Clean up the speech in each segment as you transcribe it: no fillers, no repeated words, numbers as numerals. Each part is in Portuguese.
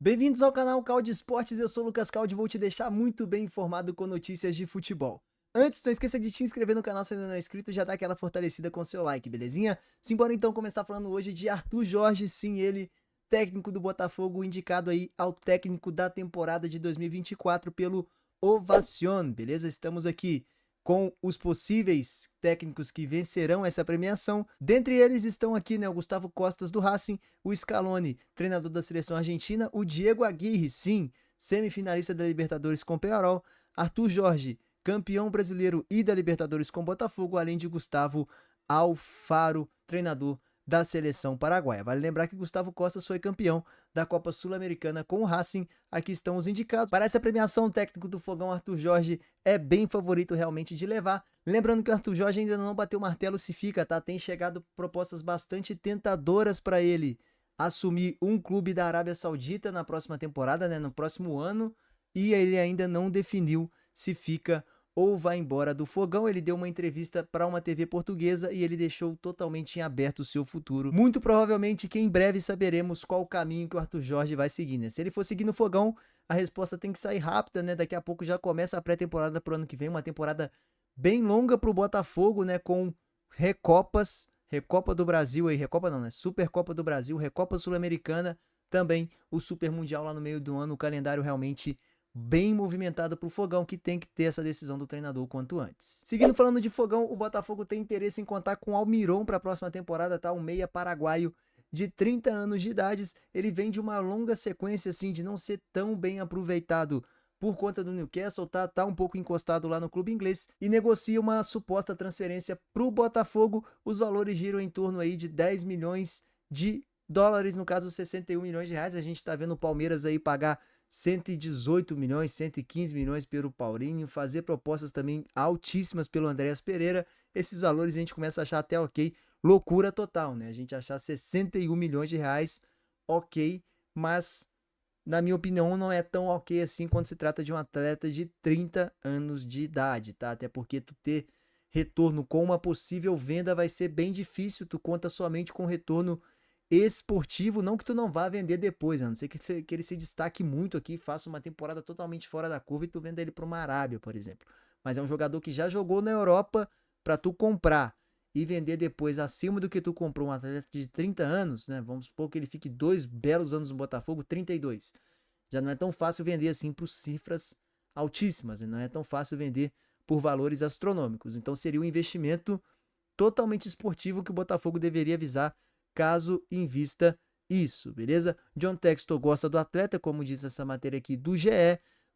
Bem-vindos ao canal Calde Esportes, eu sou o Lucas Calde e vou te deixar muito bem informado com notícias de futebol. Antes, não esqueça de te inscrever no canal se ainda não é inscrito e já dá aquela fortalecida com seu like, belezinha? Simbora então começar falando hoje de Arthur Jorge, sim, ele, técnico do Botafogo, indicado aí ao técnico da temporada de 2024 pelo Ovacion, beleza? Estamos aqui com os possíveis técnicos que vencerão essa premiação. Dentre eles estão aqui, né, o Gustavo Costas do Racing, o Scaloni, treinador da seleção argentina, o Diego Aguirre, sim, semifinalista da Libertadores com Peñarol, Arthur Jorge, campeão brasileiro e da Libertadores com Botafogo, além de Gustavo Alfaro, treinador da seleção paraguaia. Vale lembrar que Gustavo Costas foi campeão da Copa Sul-Americana com o Racing. Aqui estão os indicados. Para essa premiação, o técnico do Fogão, Arthur Jorge, é bem favorito realmente de levar. Lembrando que o Arthur Jorge ainda não bateu o martelo se fica, tá? Tem chegado propostas bastante tentadoras para ele assumir um clube da Arábia Saudita na próxima temporada, né? No próximo ano. E ele ainda não definiu se fica ou vai embora do Fogão. Ele deu uma entrevista para uma TV portuguesa e ele deixou totalmente em aberto o seu futuro. Muito provavelmente que em breve saberemos qual o caminho que o Arthur Jorge vai seguir, né? Se ele for seguir no Fogão, a resposta tem que sair rápida, né? Daqui a pouco já começa a pré-temporada pro ano que vem, uma temporada bem longa pro Botafogo, né? Com recopas, Recopa do Brasil aí, Recopa não, né? Supercopa do Brasil, Recopa Sul-Americana, também o Super Mundial lá no meio do ano, o calendário realmente bem movimentado para o Fogão, que tem que ter essa decisão do treinador o quanto antes. Seguindo falando de Fogão, o Botafogo tem interesse em contar com Almiron para a próxima temporada, tá? Um meia paraguaio de 30 anos de idade. Ele vem de uma longa sequência assim de não ser tão bem aproveitado por conta do Newcastle, tá um pouco encostado lá no clube inglês e negocia uma suposta transferência para o Botafogo. Os valores giram em torno aí de 10 milhões de dólares, no caso 61 milhões de reais. A gente tá vendo o Palmeiras aí pagar 118 milhões, 115 milhões pelo Paulinho, fazer propostas também altíssimas pelo Andréas Pereira. Esses valores a gente começa a achar até ok, loucura total, né? A gente achar 61 milhões de reais ok, mas na minha opinião não é tão ok assim quando se trata de um atleta de 30 anos de idade, tá? Até porque tu ter retorno com uma possível venda vai ser bem difícil, tu conta somente com retorno esportivo, não que tu não vá vender depois, a não ser que ele se destaque muito aqui, faça uma temporada totalmente fora da curva e tu venda ele para uma Arábia, por exemplo. Mas é um jogador que já jogou na Europa, para tu comprar e vender depois acima do que tu comprou um atleta de 30 anos, né? Vamos supor que ele fique 2 belos anos no Botafogo, 32. Já não é tão fácil vender assim por cifras altíssimas, né? Não é tão fácil vender por valores astronômicos. Então seria um investimento totalmente esportivo que o Botafogo deveria visar caso invista isso, beleza? John Textor gosta do atleta, como diz essa matéria aqui do GE,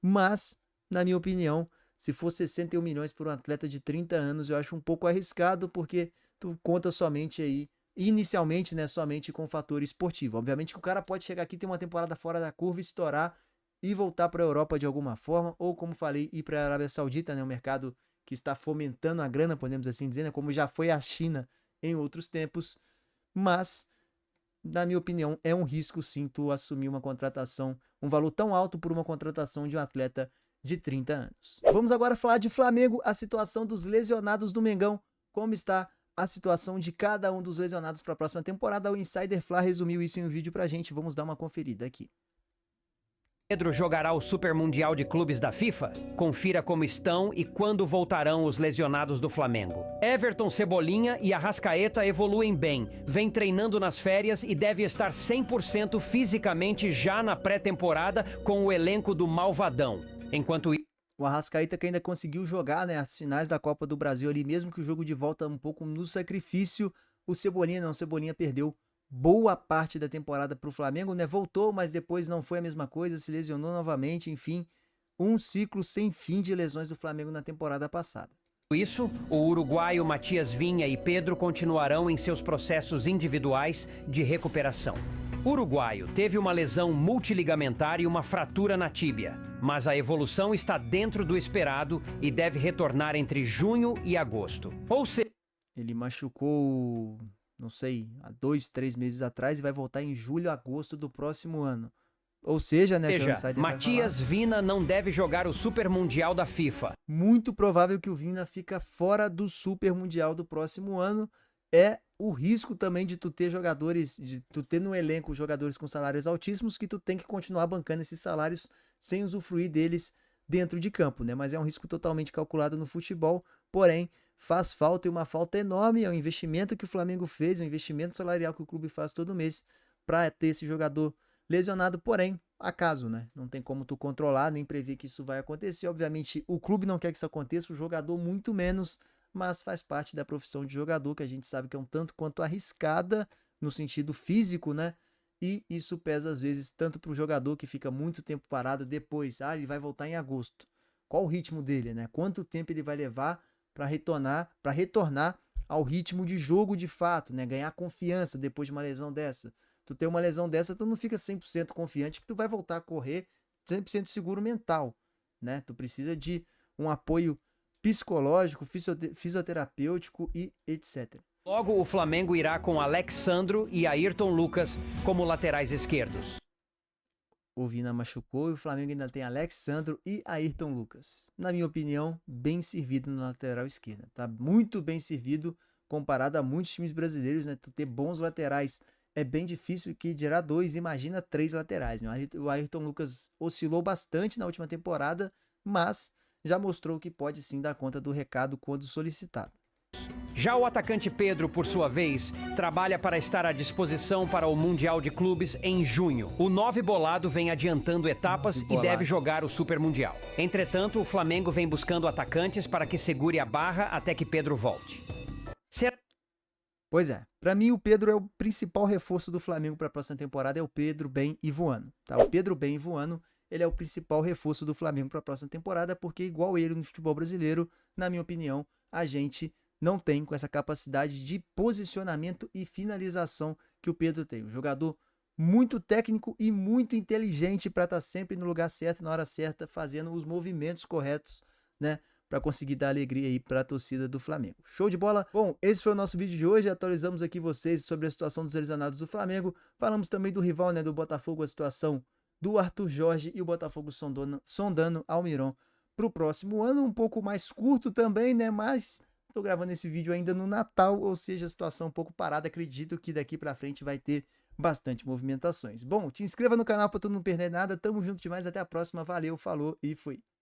mas, na minha opinião, se for 61 milhões por um atleta de 30 anos, eu acho um pouco arriscado, porque tu conta somente aí, inicialmente, né, somente com o fator esportivo. Obviamente que o cara pode chegar aqui, ter uma temporada fora da curva, estourar e voltar para a Europa de alguma forma, ou como falei, ir para a Arábia Saudita, né, um mercado que está fomentando a grana, podemos assim dizer, né, como já foi a China em outros tempos. Mas, na minha opinião, é um risco sim tu assumir uma contratação, um valor tão alto por uma contratação de um atleta de 30 anos. Vamos agora falar de Flamengo, a situação dos lesionados do Mengão, como está a situação de cada um dos lesionados para a próxima temporada. O Insider Fla resumiu isso em um vídeo pra gente, vamos dar uma conferida aqui. Pedro jogará o Super Mundial de Clubes da FIFA? Confira como estão e quando voltarão os lesionados do Flamengo. Everton, Cebolinha e Arrascaeta evoluem bem, vem treinando nas férias e deve estar 100% fisicamente já na pré-temporada com o elenco do Malvadão. Enquanto o Arrascaeta que ainda conseguiu jogar, né, as finais da Copa do Brasil ali, mesmo que o jogo de volta um pouco no sacrifício, o Cebolinha não, o Cebolinha perdeu boa parte da temporada para o Flamengo, né? Voltou, mas depois não foi a mesma coisa, se lesionou novamente, enfim, um ciclo sem fim de lesões do Flamengo na temporada passada. Isso, o uruguaio Matias Vinha e Pedro continuarão em seus processos individuais de recuperação. O uruguaio teve uma lesão multiligamentar e uma fratura na tíbia, mas a evolução está dentro do esperado e deve retornar entre junho e agosto. Ou seja, ele machucou, não sei, há 2, 3 meses atrás e vai voltar em julho, agosto do próximo ano. Ou seja, né, Matias Vinha não deve jogar o Super Mundial da FIFA. Muito provável que o Vinha fica fora do Super Mundial do próximo ano. é o risco também de tu ter jogadores, de tu ter no elenco jogadores com salários altíssimos que tu tem que continuar bancando esses salários sem usufruir deles dentro de campo, né? Mas é um risco totalmente calculado no futebol, porém faz falta e uma falta enorme, é um investimento que o Flamengo fez, um investimento salarial que o clube faz todo mês para ter esse jogador lesionado, porém, acaso, né? Não tem como tu controlar nem prever que isso vai acontecer. Obviamente, o clube não quer que isso aconteça, o jogador muito menos, mas faz parte da profissão de jogador, que a gente sabe que é um tanto quanto arriscada no sentido físico, né? E isso pesa às vezes tanto para o jogador que fica muito tempo parado depois, ele vai voltar em agosto. Qual o ritmo dele, né? Quanto tempo ele vai levar para retornar ao ritmo de jogo de fato, né? Ganhar confiança depois de uma lesão dessa. Tu tem uma lesão dessa, tu não fica 100% confiante que tu vai voltar a correr 100% seguro mental, né? Tu precisa de um apoio psicológico, fisioterapêutico e etc. Logo, o Flamengo irá com Alexandro e Ayrton Lucas como laterais esquerdos. O Vina machucou e o Flamengo ainda tem Alexandro e Ayrton Lucas. Na minha opinião, bem servido na lateral esquerda. Tá muito bem servido comparado a muitos times brasileiros, né? Tu ter bons laterais é bem difícil, que dirá 2, imagina 3 laterais, né? O Ayrton Lucas oscilou bastante na última temporada, mas já mostrou que pode sim dar conta do recado quando solicitado. Já o atacante Pedro, por sua vez, trabalha para estar à disposição para o Mundial de Clubes em junho. O 9 bolado vem adiantando etapas e deve jogar o Super Mundial. Entretanto, o Flamengo vem buscando atacantes para que segure a barra até que Pedro volte. Pois é, pra mim o Pedro é o principal reforço do Flamengo para a próxima temporada, é o Pedro bem e voando, tá? O Pedro bem e voando, ele é o principal reforço do Flamengo para a próxima temporada, porque igual ele no futebol brasileiro, na minha opinião, a gente não tem com essa capacidade de posicionamento e finalização que o Pedro tem. Um jogador muito técnico e muito inteligente para estar sempre no lugar certo, na hora certa, fazendo os movimentos corretos, né? Para conseguir dar alegria aí para a torcida do Flamengo. Show de bola? Bom, esse foi o nosso vídeo de hoje. Atualizamos aqui vocês sobre a situação dos lesionados do Flamengo. Falamos também do rival, né, do Botafogo, a situação do Arthur Jorge e o Botafogo sondando Almiron para o próximo ano. Um pouco mais curto também, né? Mas tô gravando esse vídeo ainda no Natal, ou seja, a situação um pouco parada. Acredito que daqui para frente vai ter bastante movimentações. Bom, te inscreva no canal para tu não perder nada. Tamo junto demais. Até a próxima. Valeu, falou e fui.